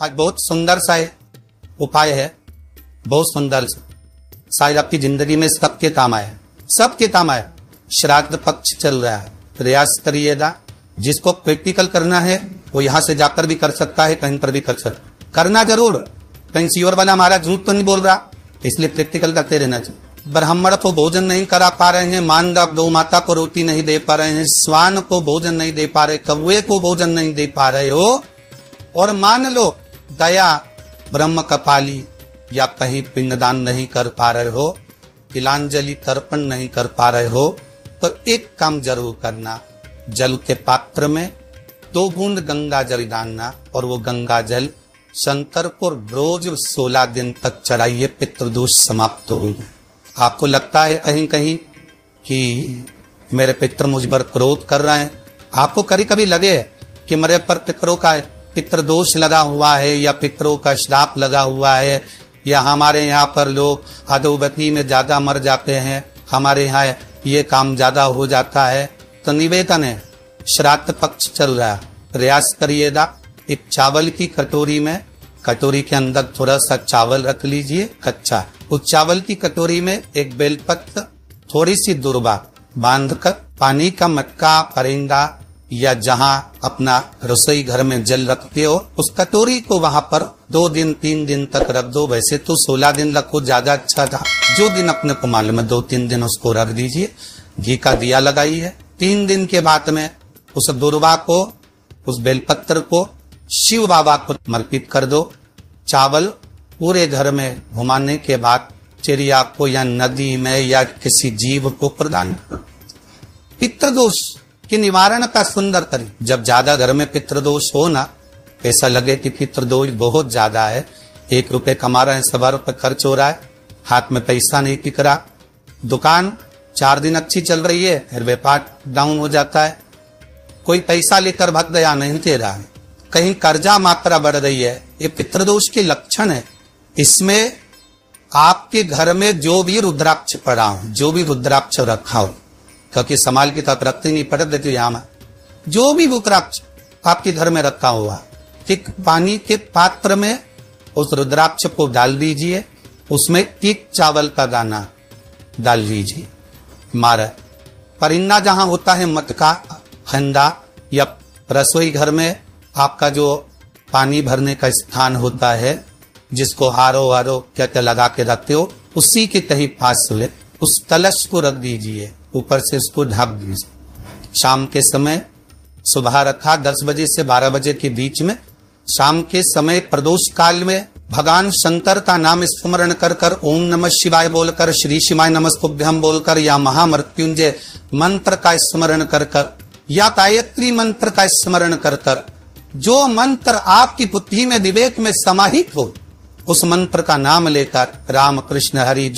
आज बहुत सुंदर सा उपाय है, बहुत सुंदर सा, शायद आपकी जिंदगी में सबके काम आए, सबके काम आए। श्राद्ध पक्ष चल रहा है, प्रयास करिएगा। जिसको प्रैक्टिकल करना है वो यहां से जाकर भी कर सकता है, कहीं पर भी कर सकता, करना जरूर। कहीं सीवर वाला हमारा झूठ तो नहीं बोल रहा, इसलिए प्रैक्टिकल करते रहना चाहिए। ब्राह्मण को भोजन नहीं करा पा रहे हैं, मानव गौ माता को रोटी नहीं दे पा रहे हैं, स्वान को भोजन नहीं दे पा रहे, कौवे को भोजन नहीं दे पा रहे हो, और मान लो दया ब्रह्म कपाली या कहीं पिंडदान नहीं कर पा रहे हो, तिलांजलि तर्पण नहीं कर पा रहे हो, तो एक काम जरूर करना, जल के पात्र में 2 बूंद गंगा जल डालना और वो गंगा जल शंकर को रोज 16 दिन तक चढ़ाइए, पितृदोष समाप्त होगा। आपको लगता है कहीं कहीं कि मेरे पितृ मुझ पर क्रोध कर रहे हैं, आपको कभी कभी लगे कि मेरे पर पितरों का पितृदोष लगा हुआ है या पितरों का श्राप लगा हुआ है, या हमारे यहाँ पर लोग अधोगति में ज्यादा मर जाते हैं, हमारे यहाँ ये काम ज्यादा हो जाता है, तो निवेदन है, श्राद्ध पक्ष चल रहा है, प्रयास करिएगा। एक चावल की कटोरी में, कटोरी के अंदर थोड़ा सा चावल रख लीजिए कच्चा, उस चावल की कटोरी में एक बेलपत्र, थोड़ी सी दुर्वा बांधकर पानी का मटका, परिंदा या जहां अपना रसोई घर में जल रखते हो, उस कटोरी को वहां पर 2 दिन 3 दिन तक रख दो। वैसे तो 16 दिन रखो, ज्यादा अच्छा था, जो दिन अपने को मालूम है 2-3 दिन उसको रख दीजिए। घी का दिया लगाइए। 3 दिन के बाद में उस दुर्वा को, उस बेलपत्र को शिव बाबा को समर्पित कर दो। चावल पूरे घर में घुमाने के बाद चिड़िया को या नदी में या किसी जीव को प्रदान करो। पितृदोष के निवारण का सुंदर करें। जब ज्यादा घर में पितृदोष हो ना, ऐसा लगे कि पितृदोष बहुत ज्यादा है, 1 रुपए कमा रहे हैं, 100 रुपए खर्च हो रहा है, हाथ में पैसा नहीं टिक रहा, दुकान 4 दिन अच्छी चल रही है, फिर व्यापार डाउन हो जाता है, कोई पैसा लेकर भग गया, नहीं दे रहा है, कहीं कर्जा मात्रा बढ़ रही है, ये पितृदोष के लक्षण है। इसमें आपके घर में जो भी रुद्राक्ष पड़ा हो, जो भी रुद्राक्ष रखा हो, क्योंकि संभाल की तरफ रखते नहीं पड़े देते यहाँ में, जो भी रुद्राक्ष आपके घर में रखा हुआ, ठीक पानी के पात्र में उस रुद्राक्ष को डाल दीजिए, उसमें 1 चावल का दाना डाल दीजिए। मारा परिंदा जहां होता है, मटका, हंडा या रसोई घर में आपका जो पानी भरने का स्थान होता है, जिसको हारो क्या क्या लगा के रखते हो, उसी के कहीं पास ले उस कलश को रख दीजिए, ऊपर से उसको ढक दीजिए। शाम के समय, सुबह रखा 10 बजे से 12 बजे के बीच में, शाम के समय प्रदोष काल में भगवान शंकर का नाम स्मरण कर कर, ओम नमः शिवाय बोलकर, श्री शिवाय नमस्तुभ्यं बोलकर, या महामृत्युंजय मंत्र का स्मरण कर कर, या गायत्री मंत्र का स्मरण कर कर, जो मंत्र आपकी बुद्धि में विवेक में समाहित हो, उस मंत्र का नाम लेकर राम कृष्ण हरि